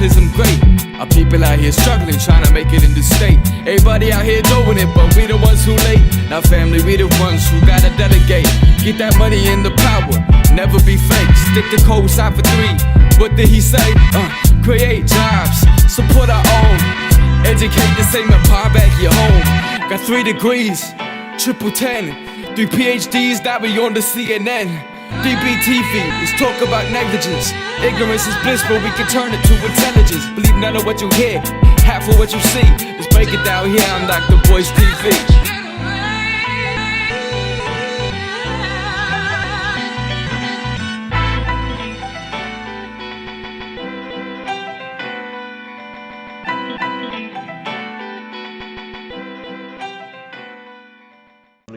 cataclysm great. Our people out here struggling, trying to make it in the state. Everybody out here doing it, but we the ones who late. Now family, we the ones who gotta delegate. Get that money and the power, never be fake. Stick to code, sign for 3. What did he say? Create jobs, support our own. Educate the same and power back your home. Got 3 degrees, triple 10. 3 PhDs, now we on the CNN. BBTV, let's talk about negligence. Ignorance is bliss, but we can turn it to intelligence. Believe none of what you hear, half of what you see. Let's break it down here on Dr. Boy's TV.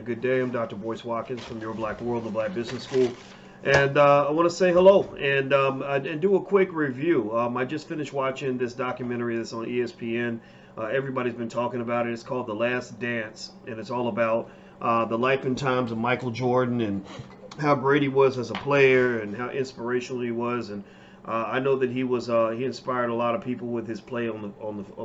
Good day. I'm Dr. Boyce Watkins from Your Black World, the Black Business School, and I want to say hello and do a quick review. I just finished watching this documentary that's on ESPN. Everybody's been talking about it. It's called The Last Dance, and it's all about the life and times of Michael Jordan and how great he was as a player and how inspirational he was. And I know that he inspired a lot of people with his play on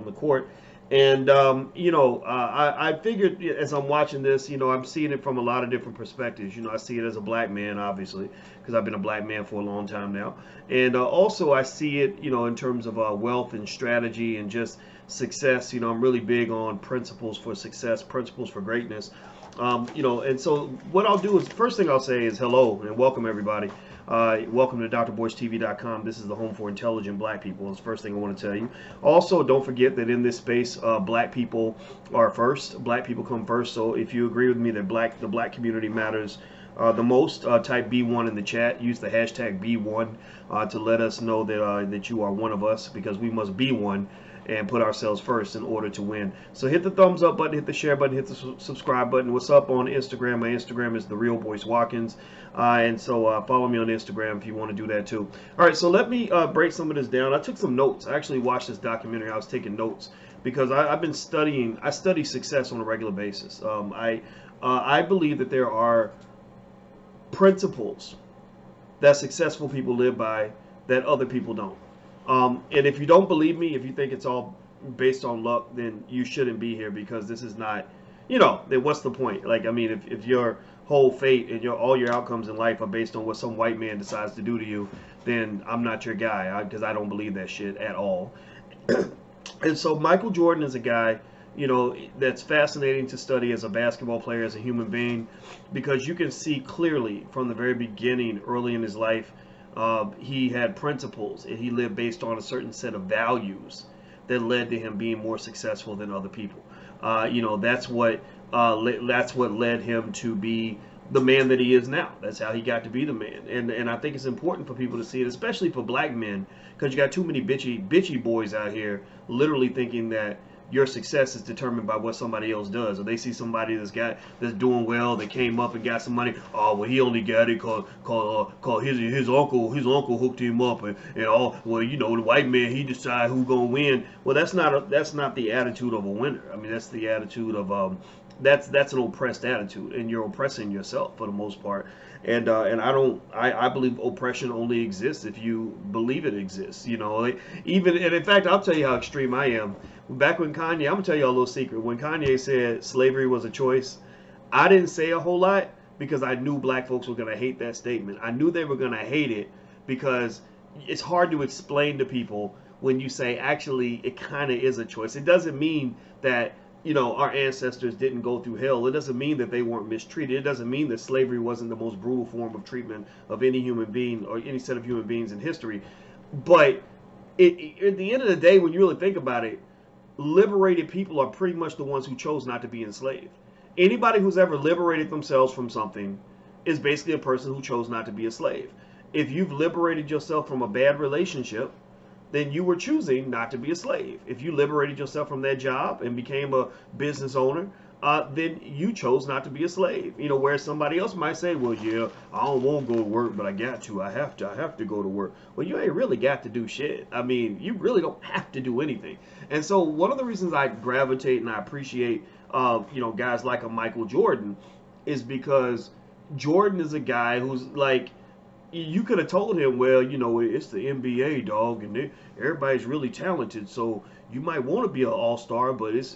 the court. And, I figured as I'm watching this, I'm seeing it from a lot of different perspectives. I see it as a black man, obviously, because I've been a black man for a long time now. And also I see it, in terms of wealth and strategy and just success. I'm really big on principles for success, principles for greatness. And so what I'll do is, first thing I'll say is hello and welcome everybody. Welcome to drboycetv.com. This is the home for intelligent black people. That's the first thing I want to tell you. Also, don't forget that in this space, black people are first. Black people come first. So if you agree with me that the black community matters the most, type B1 in the chat. Use the hashtag B1 to let us know that you are one of us, because we must be one and put ourselves first in order to win. So hit the thumbs up button, hit the share button, hit the subscribe button. What's up on Instagram? My Instagram is The Real Boyce Watkins. And so follow me on Instagram if you want to do that too. All right, so let me break some of this down. I took some notes. I actually watched this documentary. I was taking notes because I've been studying. I study success on a regular basis. I believe that there are principles that successful people live by that other people don't. And if you don't believe me, if you think it's all based on luck, then you shouldn't be here, because this is not, then what's the point? Like, I mean, if your whole fate and all your outcomes in life are based on what some white man decides to do to you, then I'm not your guy, because I don't believe that shit at all. And so Michael Jordan is a guy, that's fascinating to study as a basketball player, as a human being, because you can see clearly from the very beginning, early in his life, he had principles, and he lived based on a certain set of values that led to him being more successful than other people. That's what led him to be the man that he is now. That's how he got to be the man. And I think it's important for people to see it, especially for black men, because you got too many bitchy boys out here literally thinking that your success is determined by what somebody else does, or they see somebody that's doing well, that came up and got some money. Oh, well, he only got it cause his uncle hooked him up, and all. Well, the white man, he decide who gonna win. Well, that's not the attitude of a winner. I mean, that's the attitude of that's an oppressed attitude, and you're oppressing yourself for the most part. And I believe oppression only exists if you believe it exists. And in fact, I'll tell you how extreme I am. Back when Kanye, I'm gonna tell you a little secret. When Kanye said slavery was a choice, I didn't say a whole lot, because I knew black folks were gonna hate that statement. I knew they were gonna hate it, because it's hard to explain to people when you say actually it kind of is a choice. It doesn't mean that our ancestors didn't go through hell. It doesn't mean that they weren't mistreated. It doesn't mean that slavery wasn't the most brutal form of treatment of any human being or any set of human beings in history. But at the end of the day, when you really think about it, liberated people are pretty much the ones who chose not to be enslaved. Anybody who's ever liberated themselves from something is basically a person who chose not to be a slave. If you've liberated yourself from a bad relationship, then you were choosing not to be a slave. If you liberated yourself from that job and became a business owner, then you chose not to be a slave. Where somebody else might say, well, yeah, I don't want to go to work, but I got to. I have to go to work. Well, you ain't really got to do shit. I mean, you really don't have to do anything. And so one of the reasons I gravitate and I appreciate, guys like a Michael Jordan is because Jordan is a guy who's like, you could have told him, well, you know, it's the NBA, dog, and everybody's really talented, so you might want to be an all-star, but it's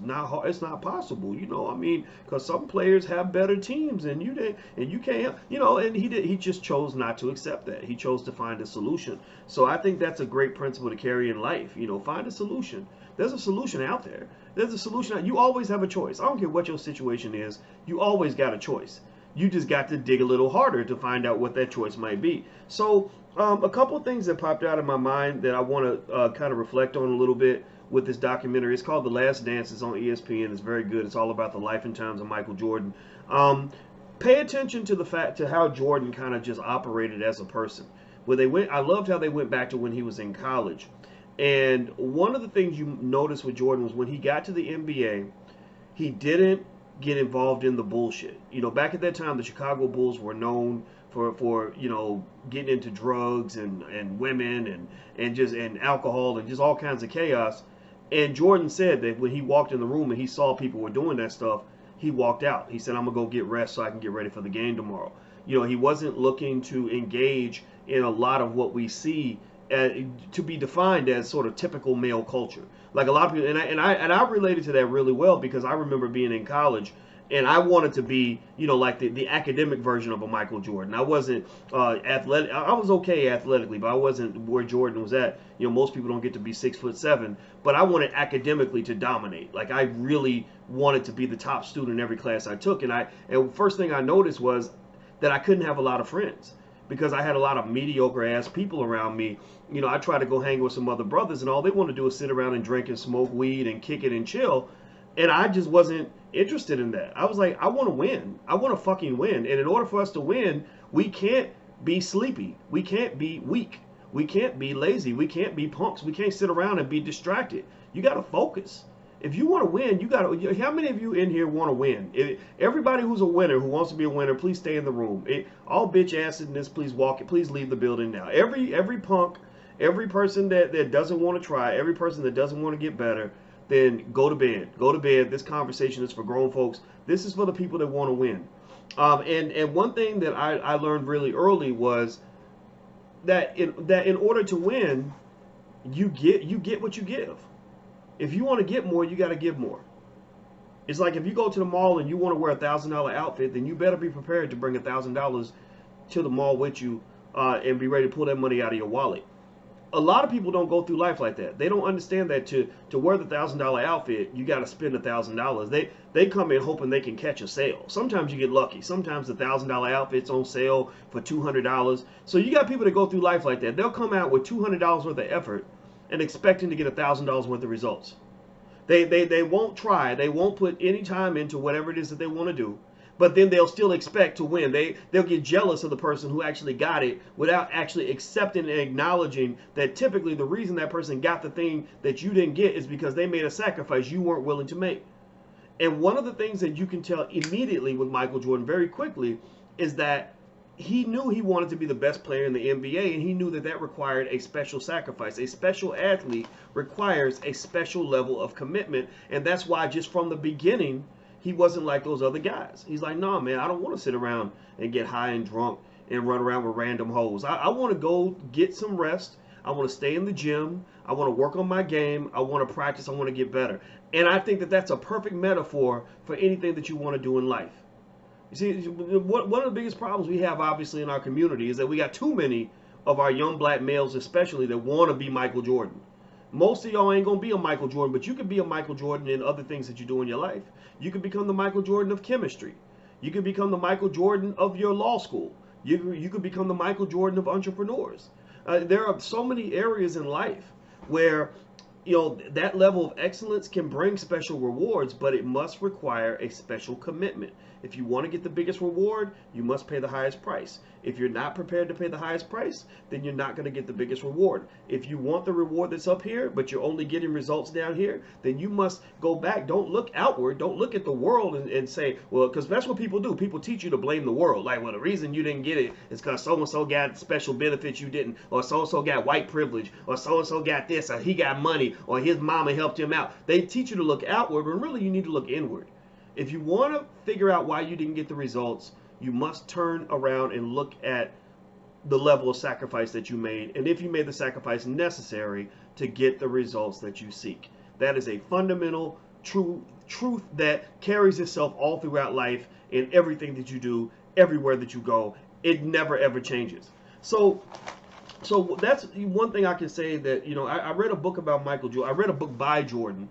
not hard, it's not possible, you know. I mean, because some players have better teams, and you can't, you know. And he just chose not to accept that. He chose to find a solution. So I think that's a great principle to carry in life. You know, find a solution. There's a solution out there. There's a solution. You always have a choice. I don't care what your situation is. You always got a choice. You just got to dig a little harder to find out what that choice might be. So a couple of things that popped out in my mind that I want to kind of reflect on a little bit with this documentary. It's called The Last Dance. It's on ESPN. It's very good. It's all about the life and times of Michael Jordan. Pay attention to the fact to how Jordan kind of just operated as a person. I loved how they went back to when he was in college. And one of the things you noticed with Jordan was when he got to the NBA, he didn't get involved in the bullshit. You know, back at that time, the Chicago Bulls were known for you know, getting into drugs and women and alcohol and just all kinds of chaos. And Jordan said that when he walked in the room and he saw people were doing that stuff, he walked out. He said, I'm gonna go get rest so I can get ready for the game tomorrow. You know, he wasn't looking to engage in a lot of what we see to be defined as sort of typical male culture. Like a lot of people, and I related to that really well because I remember being in college and I wanted to be, you know, like the academic version of a Michael Jordan. I wasn't athletic. I was okay athletically, but I wasn't where Jordan was at. You know, most people don't get to be 6'7", but I wanted academically to dominate. Like I really wanted to be the top student in every class I took. And first thing I noticed was that I couldn't have a lot of friends because I had a lot of mediocre ass people around me. You know, I tried to go hang with some other brothers and all they want to do is sit around and drink and smoke weed and kick it and chill. And I just wasn't interested in that. I was like, I want to win. I want to fucking win. And in order for us to win, we can't be sleepy. We can't be weak. We can't be lazy. We can't be punks. We can't sit around and be distracted. You got to focus. If you want to win, you got to. How many of you in here want to win? Everybody who's a winner, who wants to be a winner, please stay in the room. All bitch assedness, please walk it. Please leave the building now. Every punk, every person that doesn't want to try, every person that doesn't want to get better, then go to bed. Go to bed. This conversation is for grown folks. This is for the people that want to win. And one thing that I learned really early was that in order to win, you get what you give. If you want to get more, you got to give more. It's like if you go to the mall and you want to wear $1,000 outfit, then you better be prepared to bring $1,000 to the mall with you and be ready to pull that money out of your wallet. A lot of people don't go through life like that. They don't understand that to wear the $1,000 outfit, you got to spend $1,000. They come in hoping they can catch a sale. Sometimes you get lucky. Sometimes the $1,000 outfit's on sale for $200. So you got people that go through life like that. They'll come out with $200 worth of effort and expecting to get $1,000 worth of results. They won't try. They won't put any time into whatever it is that they want to do. But then they'll still expect to win. They'll get jealous of the person who actually got it without actually accepting and acknowledging that typically the reason that person got the thing that you didn't get is because they made a sacrifice you weren't willing to make. And one of the things that you can tell immediately with Michael Jordan very quickly is that he knew he wanted to be the best player in the NBA, and he knew that that required a special sacrifice. A special athlete requires a special level of commitment, and that's why just from the beginning, he wasn't like those other guys. He's like, nah, man, I don't want to sit around and get high and drunk and run around with random hoes. I want to go get some rest. I want to stay in the gym. I want to work on my game. I want to practice. I want to get better. And I think that that's a perfect metaphor for anything that you want to do in life. You see, one of the biggest problems we have, obviously, in our community is that we got too many of our young black males, especially, that want to be Michael Jordan. Most of y'all ain't going to be a Michael Jordan, but you can be a Michael Jordan in other things that you do in your life. You can become the Michael Jordan of chemistry. You can become the Michael Jordan of your law school. You can become the Michael Jordan of entrepreneurs. There are so many areas in life where, you know, that level of excellence can bring special rewards, but it must require a special commitment. If you want to get the biggest reward, you must pay the highest price. If you're not prepared to pay the highest price, then you're not going to get the biggest reward. If you want the reward that's up here, but you're only getting results down here, then you must go back. Don't look outward. Don't look at the world and say, well, because that's what people do. People teach you to blame the world. Like, well, the reason you didn't get it is because so-and-so got special benefits you didn't, or so-and-so got white privilege, or so-and-so got this, or he got money, or his mama helped him out. They teach you to look outward, but really you need to look inward. If you want to figure out why you didn't get the results, you must turn around and look at the level of sacrifice that you made, and if you made the sacrifice necessary to get the results that you seek. That is a fundamental truth that carries itself all throughout life in everything that you do, everywhere that you go. It never ever changes. So that's one thing I can say that, you know, I read a book about Michael Jordan. I read a book by Jordan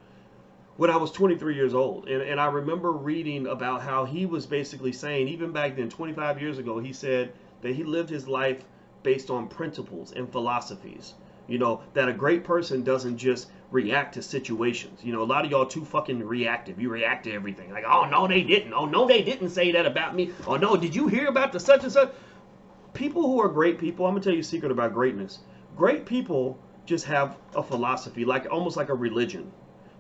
when I was 23 years old. And I remember reading about how he was basically saying, even back then, 25 years ago, he said that he lived his life based on principles and philosophies. You know, that a great person doesn't just react to situations. You know, a lot of y'all too fucking reactive. You react to everything. Like, oh, no, they didn't. Oh, no, they didn't say that about me. Oh, no, did you hear about the such and such? People who are great people, I'm going to tell you a secret about greatness. Great people just have a philosophy, like almost like a religion.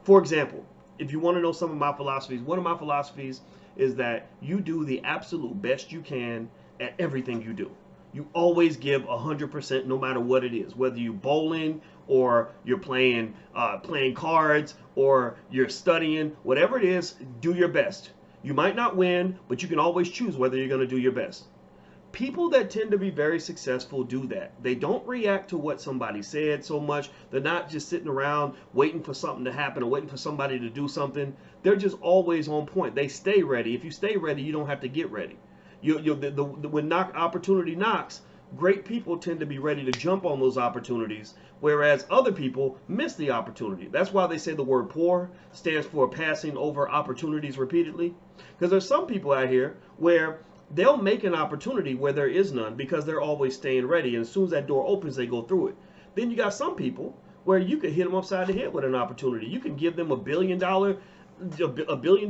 For example, if you want to know some of my philosophies, one of my philosophies is that you do the absolute best you can at everything you do. You always give 100% no matter what it is, whether you're bowling or you're playing cards or you're studying, whatever it is, do your best. You might not win, but you can always choose whether you're going to do your best. People that tend to be very successful do that. They don't react to what somebody said so much. They're not just sitting around waiting for something to happen or waiting for somebody to do something. They're just always on point. They stay ready. If you stay ready, you don't have to get ready. When opportunity knocks, great people tend to be ready to jump on those opportunities, whereas other people miss the opportunity. That's why they say the word poor stands for passing over opportunities repeatedly. Because there's some people out here where they'll make an opportunity where there is none because they're always staying ready. And as soon as that door opens, they go through it. Then you got some people where you can hit them upside the head with an opportunity. You can give them $1 billion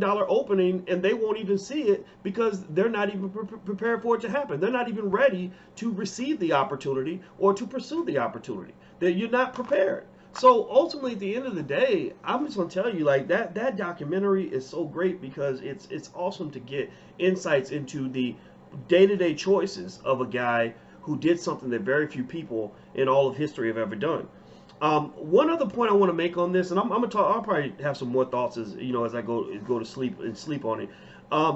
opening and they won't even see it because they're not even prepared for it to happen. They're not even ready to receive the opportunity or to pursue the opportunity. You're not prepared. So ultimately, at the end of the day, I'm just gonna tell you, like, that documentary is so great because it's awesome to get insights into the day-to-day choices of a guy who did something that very few people in all of history have ever done. One other point I want to make on this, and I'm gonna talk. I'll probably have some more thoughts as I go to sleep and sleep on it.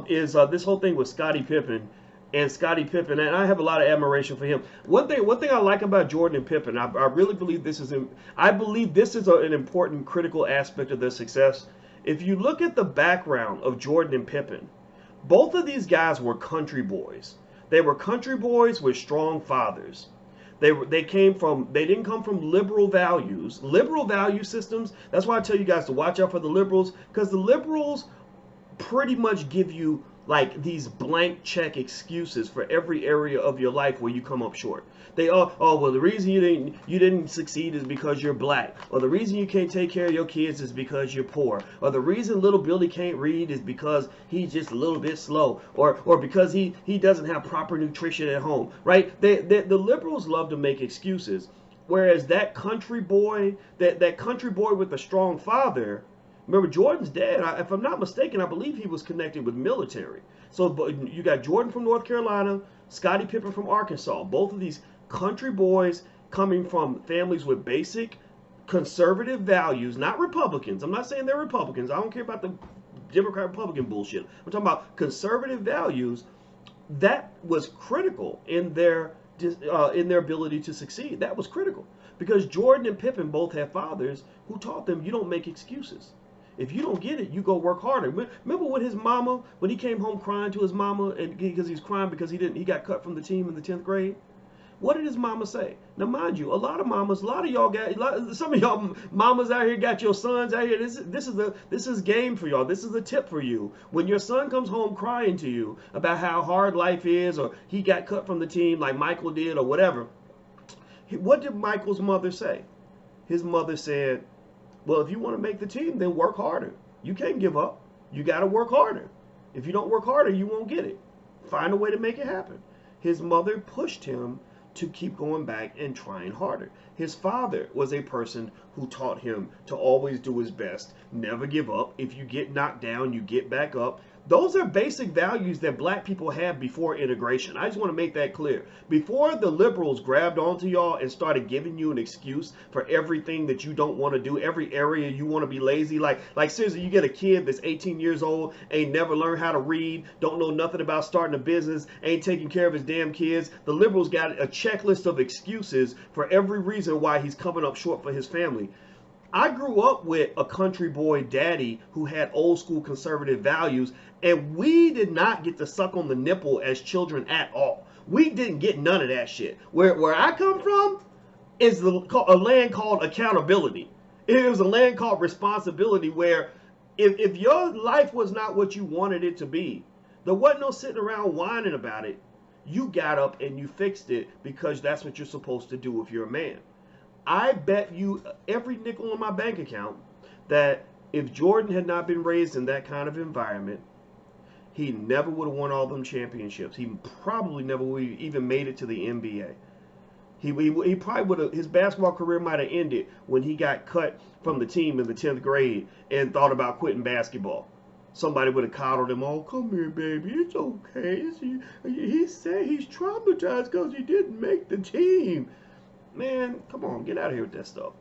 Is this whole thing with Scottie Pippen and Scottie Pippen, and I have a lot of admiration for him. One thing I like about Jordan and Pippen, I really believe this is an important critical aspect of their success. If you look at the background of Jordan and Pippen, both of these guys were country boys. They were country boys with strong fathers. They didn't come from liberal value systems. That's why I tell you guys to watch out for the liberals, because the liberals pretty much give you like these blank check excuses for every area of your life where you come up short. Well, the reason you didn't succeed is because you're black, or the reason you can't take care of your kids is because you're poor, or the reason little Billy can't read is because he's just a little bit slow, or because he doesn't have proper nutrition at home, right? The liberals love to make excuses, whereas that country boy with a strong father. Remember, Jordan's dad, if I'm not mistaken, I believe he was connected with military. So you got Jordan from North Carolina, Scottie Pippen from Arkansas. Both of these country boys coming from families with basic conservative values, not Republicans. I'm not saying they're Republicans. I don't care about the Democrat-Republican bullshit. I'm talking about conservative values. That was critical in their ability to succeed. That was critical because Jordan and Pippen both had fathers who taught them you don't make excuses. If you don't get it, you go work harder. Remember when his mama, when he came home crying to his mama, and because he was crying because he got cut from the team in the 10th grade? What did his mama say? Now, mind you, some of y'all mamas out here got your sons out here. This is game for y'all. This is a tip for you. When your son comes home crying to you about how hard life is, or he got cut from the team like Michael did, or whatever, what did Michael's mother say? His mother said, well, if you want to make the team, then work harder. You can't give up. You got to work harder. If you don't work harder, you won't get it. Find a way to make it happen. His mother pushed him to keep going back and trying harder. His father was a person who taught him to always do his best, never give up. If you get knocked down, you get back up. Those are basic values that black people have before integration. I just want to make that clear. Before the liberals grabbed onto y'all and started giving you an excuse for everything that you don't want to do, every area you want to be lazy. Like seriously, you get a kid that's 18 years old, ain't never learned how to read, don't know nothing about starting a business, ain't taking care of his damn kids. The liberals got a checklist of excuses for every reason why he's coming up short for his family. I grew up with a country boy daddy who had old school conservative values, and we did not get to suck on the nipple as children at all. We didn't get none of that shit. Where I come from is a land called accountability. It was a land called responsibility, where if your life was not what you wanted it to be, there wasn't no sitting around whining about it. You got up and you fixed it, because that's what you're supposed to do if you're a man. I bet you every nickel in my bank account that if Jordan had not been raised in that kind of environment, he never would have won all them championships. He probably never would have even made it to the NBA. He probably would have, his basketball career might have ended when he got cut from the team in the 10th grade and thought about quitting basketball. Somebody would have coddled him. Oh, come here, baby. It's okay. He said he's traumatized because he didn't make the team. Man, come on, get out of here with that stuff.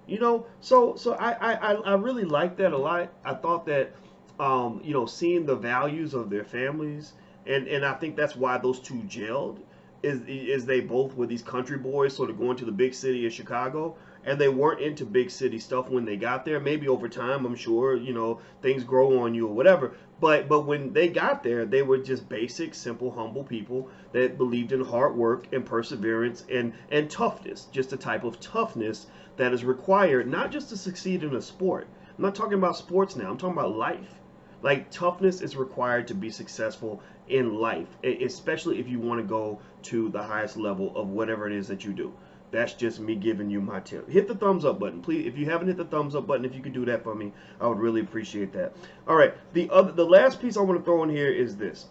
You know, so I really like that a lot. I thought that, you know, seeing the values of their families, and I think that's why those two gelled, is they both were these country boys sort of going to the big city of Chicago, and they weren't into big city stuff when they got there. Maybe over time, I'm sure, you know, things grow on you or whatever. But when they got there, they were just basic, simple, humble people that believed in hard work and perseverance and toughness, just a type of toughness that is required not just to succeed in a sport. I'm not talking about sports now. I'm talking about life. Like, toughness is required to be successful in life, especially if you want to go to the highest level of whatever it is that you do. That's just me giving you my tip. Hit the thumbs up button, please. If you haven't hit the thumbs up button, if you could do that for me, I would really appreciate that. All right, the last piece I want to throw in here is this.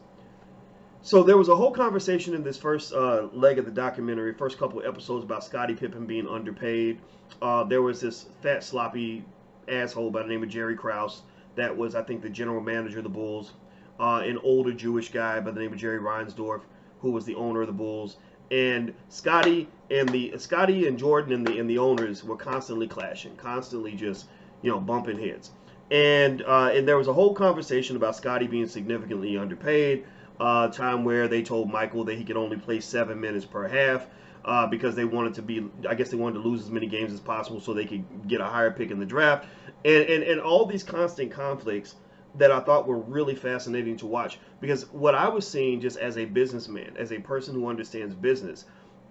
So there was a whole conversation in this first leg of the documentary, first couple of episodes, about Scottie Pippen being underpaid. There was this fat, sloppy asshole by the name of Jerry Krause that was, I think, the general manager of the Bulls. An older Jewish guy by the name of Jerry Reinsdorf, who was the owner of the Bulls. And Scottie and Jordan and the owners were constantly clashing, constantly just, you know, bumping heads. And there was a whole conversation about Scottie being significantly underpaid. Time where they told Michael that he could only play 7 minutes per half because they wanted to lose as many games as possible so they could get a higher pick in the draft. And all these constant conflicts that I thought were really fascinating to watch, because what I was seeing just as a businessman, as a person who understands business,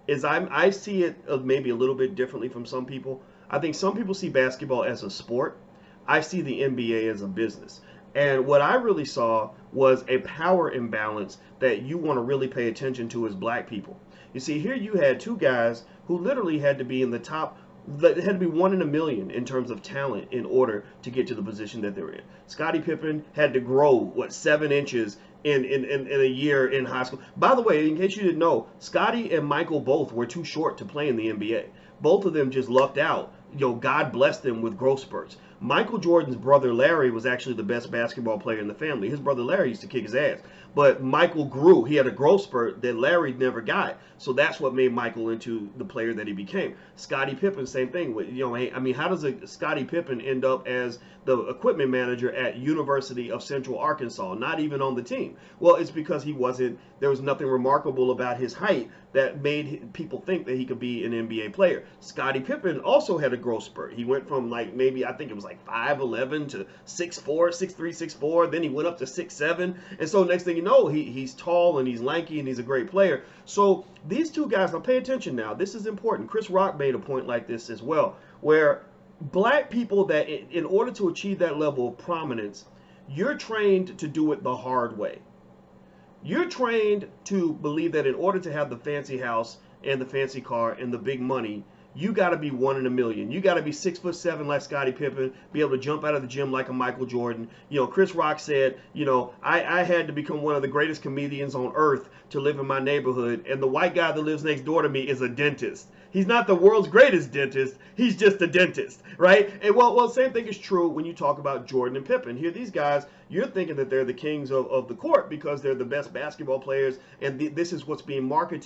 is I see it maybe a little bit differently from some people. I think some people see basketball as a sport. I see the NBA as a business. And what I really saw was a power imbalance that you want to really pay attention to as black people. You see, here you had two guys who literally had to be in the top, that had to be 1 in a million in terms of talent in order to get to the position that they're in. Scottie Pippen had to grow, 7 inches in a year in high school. By the way, in case you didn't know, Scottie and Michael both were too short to play in the NBA. Both of them just lucked out. You know, God blessed them with growth spurts. Michael Jordan's brother Larry was actually the best basketball player in the family. His brother Larry used to kick his ass. But Michael grew. He had a growth spurt that Larry never got. So that's what made Michael into the player that he became. Scottie Pippen, same thing. You know, I mean, how does a Scottie Pippen end up as the equipment manager at University of Central Arkansas, not even on the team? Well, it's because there was nothing remarkable about his height that made people think that he could be an NBA player. Scottie Pippen also had a growth spurt. He went from maybe I think it was 5'11" to 6'4", 6'3", 6'4". Then he went up to 6'7". And so next thing you know, he's tall and he's lanky and he's a great player. So these two guys, now pay attention now. This is important. Chris Rock made a point like this as well, where black people, that in order to achieve that level of prominence, you're trained to do it the hard way. You're trained to believe that in order to have the fancy house and the fancy car and the big money, you got to be 1 in a million. You got to be 6'7" like Scottie Pippen, be able to jump out of the gym like a Michael Jordan. You know, Chris Rock said, you know, I had to become one of the greatest comedians on earth to live in my neighborhood, and the white guy that lives next door to me is a dentist. He's not the world's greatest dentist. He's just a dentist, right? And well, same thing is true when you talk about Jordan and Pippen. Here, these guys, You're thinking that they're the kings of the court because they're the best basketball players, and this is what's being marketed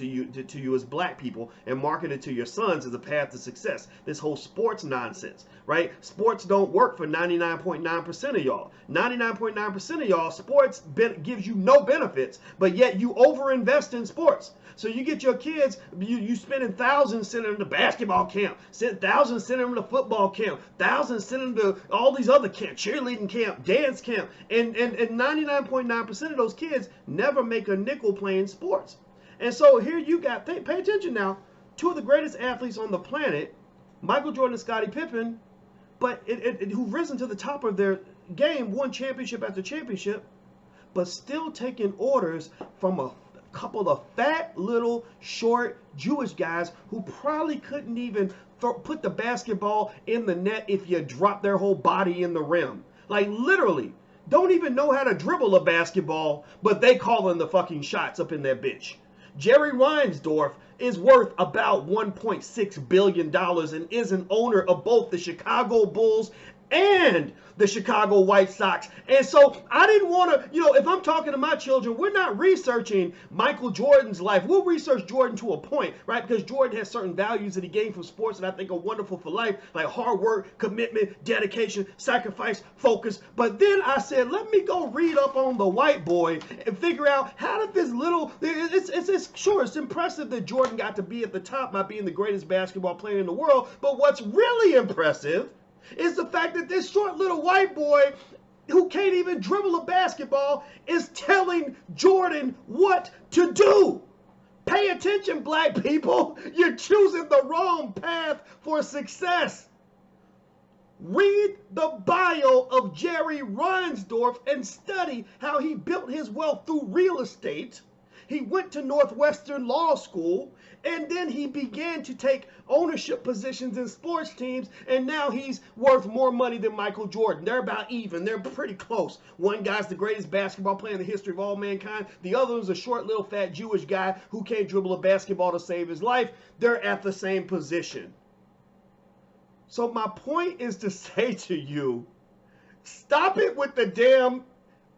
to you as black people and marketed to your sons as a path to success. This whole sports nonsense, right? Sports don't work for 99.9% of y'all. 99.9% of y'all, sports gives you no benefits, but yet you overinvest in sports. So you get your kids, you spending thousands sending them to basketball camp, thousands sending them to football camp, thousands sending them to all these other camps, cheerleading camp, dance camp, and 99.9% of those kids never make a nickel playing sports. And so here you got, pay attention now, two of the greatest athletes on the planet, Michael Jordan and Scottie Pippen, but who've risen to the top of their game, won championship after championship, but still taking orders from a couple of fat, little, short Jewish guys who probably couldn't even put the basketball in the net if you dropped their whole body in the rim. Like, literally, don't even know how to dribble a basketball, but they calling the fucking shots up in that bitch. Jerry Reinsdorf is worth about $1.6 billion and is an owner of both the Chicago Bulls and the Chicago White Sox. And so I didn't want to, if I'm talking to my children, we're not researching Michael Jordan's life. We'll research Jordan to a point, right? Because Jordan has certain values that he gained from sports that I think are wonderful for life, like hard work, commitment, dedication, sacrifice, focus. But then I said, let me go read up on the white boy and figure out how did this little, it's impressive that Jordan got to be at the top by being the greatest basketball player in the world. But what's really impressive is the fact that this short little white boy who can't even dribble a basketball is telling Jordan what to do. Pay attention, black people. You're choosing the wrong path for success. Read the bio of Jerry Reinsdorf and study how he built his wealth through real estate. He went to Northwestern Law School, and then he began to take ownership positions in sports teams, and now he's worth more money than Michael Jordan. They're about even. They're pretty close. One guy's the greatest basketball player in the history of all mankind. The other is a short, little, fat Jewish guy who can't dribble a basketball to save his life. They're at the same position. So my point is to say to you, stop it with the damn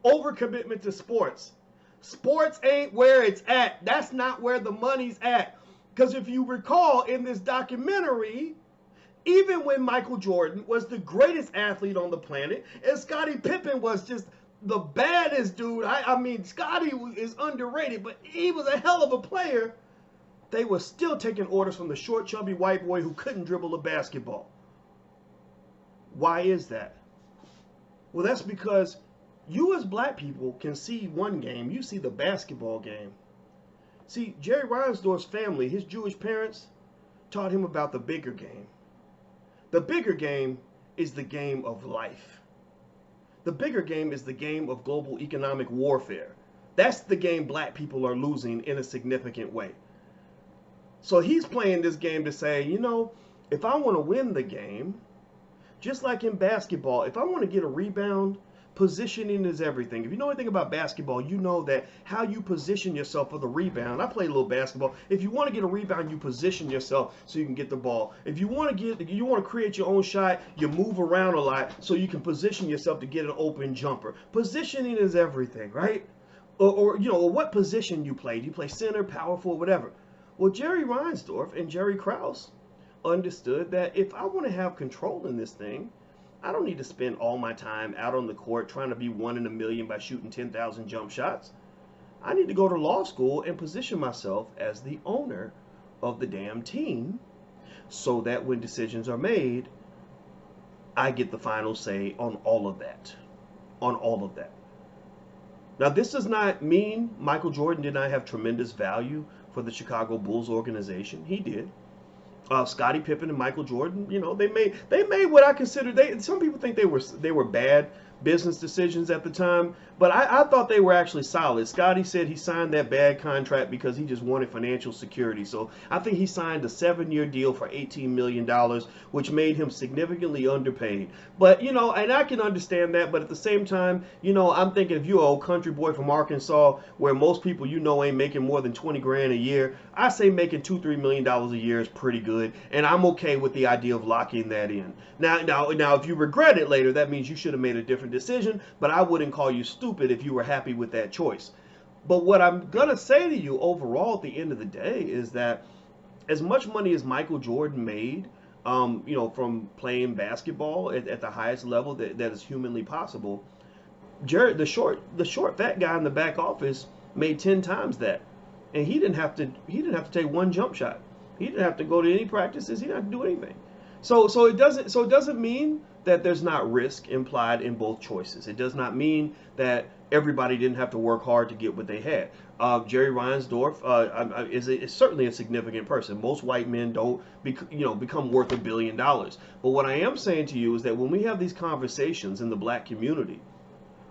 overcommitment to sports. Sports ain't where it's at. That's not where the money's at. Because if you recall in this documentary, even when Michael Jordan was the greatest athlete on the planet, and Scottie Pippen was just the baddest dude. I mean, Scottie is underrated, but he was a hell of a player. They were still taking orders from the short, chubby white boy who couldn't dribble a basketball. Why is that? Well, that's because you as black people can see one game. You see the basketball game. See, Jerry Reinsdorf's family, his Jewish parents, taught him about the bigger game. The bigger game is the game of life. The bigger game is the game of global economic warfare. That's the game black people are losing in a significant way. So he's playing this game to say, if I want to win the game, just like in basketball, if I want to get a rebound, positioning is everything. If you know anything about basketball, you know that how you position yourself for the rebound. I played a little basketball. If you want to get a rebound, you position yourself so you can get the ball. If you want to create your own shot, you move around a lot so you can position yourself to get an open jumper. Positioning is everything, right? Or what position you play. Do you play center, power forward, whatever? Well, Jerry Reinsdorf and Jerry Krause understood that if I want to have control in this thing, I don't need to spend all my time out on the court trying to be 1 in a million by shooting 10,000 jump shots. I need to go to law school and position myself as the owner of the damn team so that when decisions are made, I get the final say on all of that. On all of that. Now, this does not mean Michael Jordan did not have tremendous value for the Chicago Bulls organization. He did. Scottie Pippen and Michael Jordan, they made what I consider some people think they were bad business decisions at the time, but I thought they were actually solid. Scottie said he signed that bad contract because he just wanted financial security. So I think he signed a 7-year deal for $18 million, which made him significantly underpaid. But, and I can understand that, but at the same time, I'm thinking if you're an old country boy from Arkansas, where most people ain't making more than 20 grand a year, I say making $2-3 million a year is pretty good, and I'm okay with the idea of locking that in. Now, if you regret it later, that means you should have made a different decision, but I wouldn't call you stupid if you were happy with that choice. But what I'm going to say to you overall at the end of the day is that as much money as Michael Jordan made, from playing basketball at the highest level that is humanly possible, Jared, the short fat guy in the back office, made 10 times that, and he didn't have to take one jump shot. He didn't have to go to any practices. He didn't have to do anything. So it doesn't mean that there's not risk implied in both choices. It does not mean that everybody didn't have to work hard to get what they had. Jerry Reinsdorf is certainly a significant person. Most white men don't become worth $1 billion. But what I am saying to you is that when we have these conversations in the black community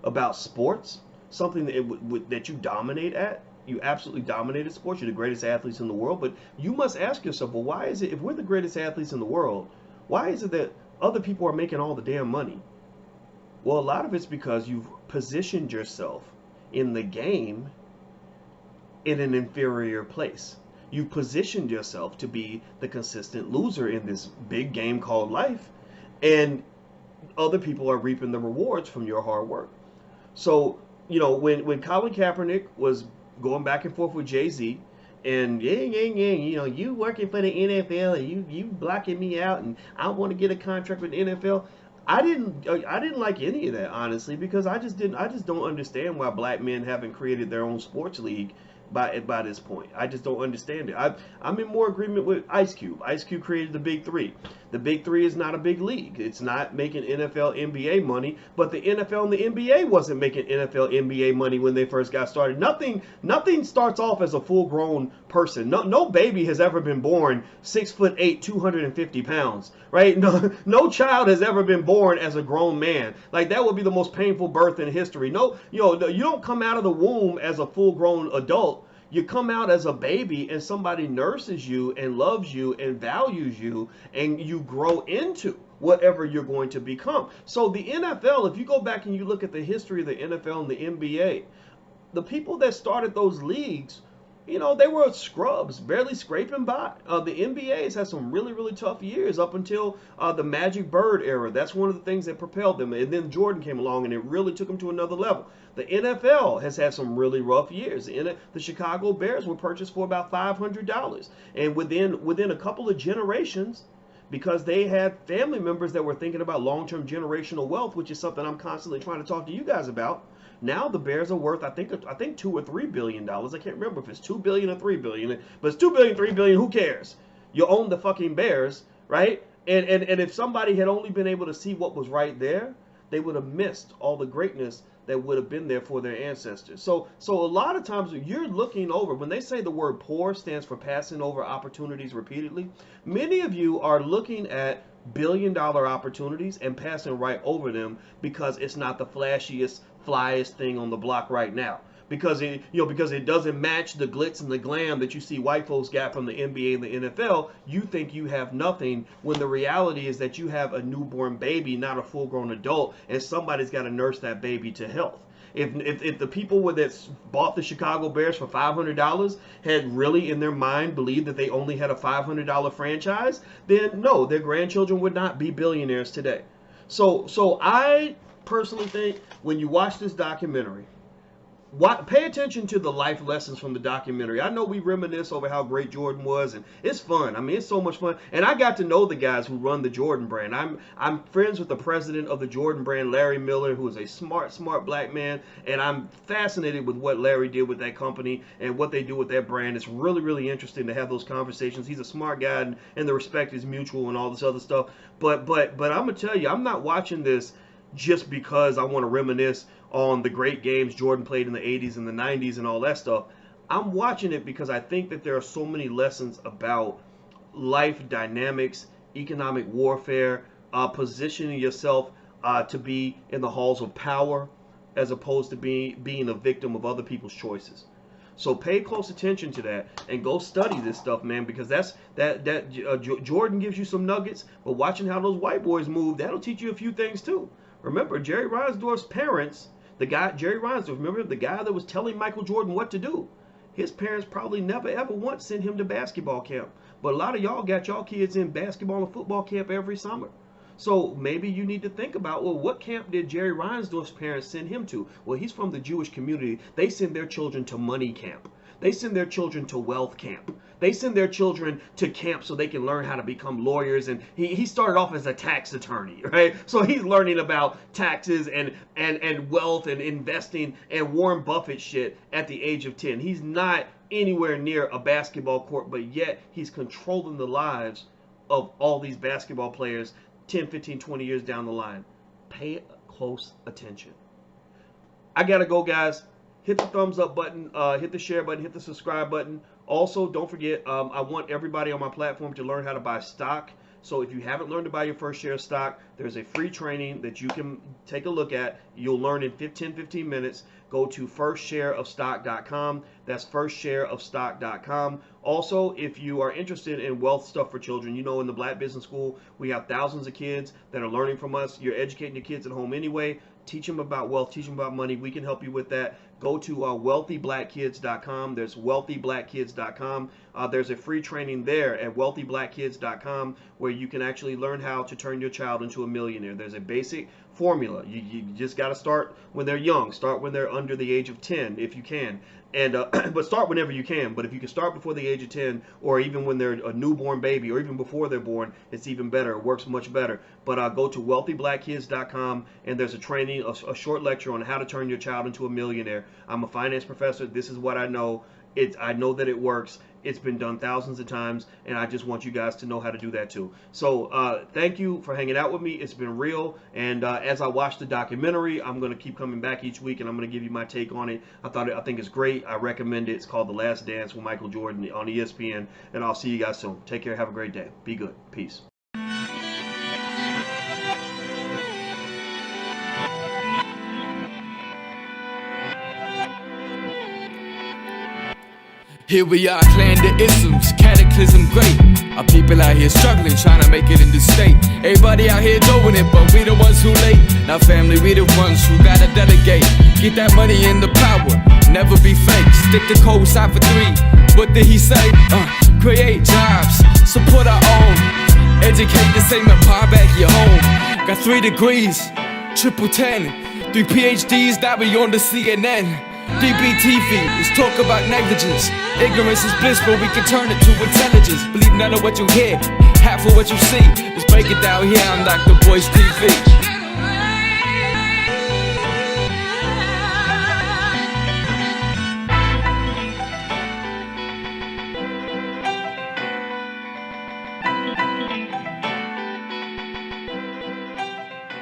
about sports, something that you dominate at, you absolutely dominated sports, you're the greatest athletes in the world, but you must ask yourself, well, why is it, if we're the greatest athletes in the world, why is it that other people are making all the damn money? Well, a lot of it's because you've positioned yourself in the game in an inferior place. You've positioned yourself to be the consistent loser in this big game called life, and other people are reaping the rewards from your hard work. So, when Colin Kaepernick was going back and forth with Jay-Z, and you working for the NFL and you blocking me out, and I want to get a contract with the NFL. I didn't like any of that, honestly, because I just don't understand why black men haven't created their own sports league by this point. I just don't understand it. I'm in more agreement with Ice Cube. Ice Cube created the Big Three. The Big Three is not a big league. It's not making NFL, NBA money, but the NFL and the NBA wasn't making NFL, NBA money when they first got started. Nothing starts off as a full-grown person. No baby has ever been born 6'8", 250 pounds, right? No child has ever been born as a grown man. Like, that would be the most painful birth in history. No, you don't come out of the womb as a full-grown adult. You come out as a baby and somebody nurses you and loves you and values you, and you grow into whatever you're going to become. So the NFL, if you go back and you look at the history of the NFL and the NBA, the people that started those leagues, they were scrubs, barely scraping by. The NBA has had some really, really tough years up until the Magic Bird era. That's one of the things that propelled them. And then Jordan came along and it really took them to another level. The NFL has had some really rough years. The Chicago Bears were purchased for about $500. And within a couple of generations, because they had family members that were thinking about long-term generational wealth, which is something I'm constantly trying to talk to you guys about. Now the Bears are worth, I think $2 or $3 billion. I can't remember if it's $2 billion or $3 billion, but it's $2 billion, $3 billion. Who cares? You own the fucking Bears, right? And if somebody had only been able to see what was right there, they would have missed all the greatness that would have been there for their ancestors. So a lot of times you're looking over, when they say the word poor stands for passing over opportunities repeatedly, many of you are looking at billion-dollar opportunities and passing right over them because it's not the flashiest, flyest thing on the block right now. Because it doesn't match the glitz and the glam that you see white folks got from the NBA and the NFL, you think you have nothing, when the reality is that you have a newborn baby, not a full-grown adult, and somebody's got to nurse that baby to health. If the people that bought the Chicago Bears for $500 had really in their mind believed that they only had a $500 franchise, then no, their grandchildren would not be billionaires today. So I personally think when you watch this documentary, pay attention to the life lessons from the documentary. I know we reminisce over how great Jordan was, and it's fun. I mean, it's so much fun. And I got to know the guys who run the Jordan brand. I'm friends with the president of the Jordan brand, Larry Miller, who is a smart black man, and I'm fascinated with what Larry did with that company and what they do with that brand. It's really, really interesting to have those conversations. He's a smart guy, and the respect is mutual and all this other stuff. But I'm gonna tell you, I'm not watching this just because I want to reminisce on the great games Jordan played in the 80s and the 90s and all that stuff. I'm watching it because I think that there are so many lessons about life dynamics, economic warfare, positioning yourself to be in the halls of power as opposed to being a victim of other people's choices. So pay close attention to that and go study this stuff, man, because Jordan gives you some nuggets, but watching how those white boys move, that'll teach you a few things too. Remember, Jerry Reinsdorf's parents, Jerry Reinsdorf, remember the guy that was telling Michael Jordan what to do? His parents probably never ever once sent him to basketball camp. But a lot of y'all got y'all kids in basketball and football camp every summer. So maybe you need to think about, well, what camp did Jerry Reinsdorf's parents send him to? Well, he's from the Jewish community. They send their children to money camp. They send their children to wealth camp. They send their children to camp so they can learn how to become lawyers. And he started off as a tax attorney, right? So he's learning about taxes and wealth and investing and Warren Buffett shit at the age of 10. He's not anywhere near a basketball court, but yet he's controlling the lives of all these basketball players 10, 15, 20 years down the line. Pay close attention. I gotta go, guys. Hit the thumbs up button, hit the share button, hit the subscribe button. Also, don't forget, I want everybody on my platform to learn how to buy stock. So if you haven't learned to buy your first share of stock, there's a free training that you can take a look at. You'll learn in 15 minutes. Go to firstshareofstock.com. That's firstshareofstock.com. Also, if you are interested in wealth stuff for children, you know, in the Black Business School, we have thousands of kids that are learning from us. You're educating your kids at home anyway. Teach them about wealth, teach them about money. We can help you with that. Go to wealthyblackkids.com. There's wealthyblackkids.com. There's a free training there at wealthyblackkids.com where you can actually learn how to turn your child into a millionaire. There's a basic formula. You just got to start when they're young. Start when they're under the age of 10 if you can. And but start whenever you can. But if you can start before the age of 10, or even when they're a newborn baby, or even before they're born, it's even better. It works much better. But go to wealthyblackkids.com, and there's a training, a short lecture on how to turn your child into a millionaire. I'm a finance professor. This is what I know. I know that it works. It's been done thousands of times, and I just want you guys to know how to do that too. So thank you for hanging out with me. It's been real, and as I watch the documentary, I'm going to keep coming back each week, and I'm going to give you my take on it. I think it's great. I recommend it. It's called The Last Dance with Michael Jordan on ESPN, and I'll see you guys soon. Take care. Have a great day. Be good. Peace. Here we are, clan the isms, cataclysm great. Our people out here struggling, trying to make it in this state. Everybody out here doing it, but we the ones who late. Now family, we the ones who gotta delegate. Get that money and the power, never be fake. Stick the code side for 3. What did he say? Create jobs, support our own. Educate the same empire back your home. Got 3 degrees, triple 10. 3 PhDs, now we on the CNN. DBTV, let's talk about negligence. Ignorance is bliss, but we can turn it to intelligence. Believe none of what you hear, half of what you see. Let's break it down here on Dr. Boy's TV.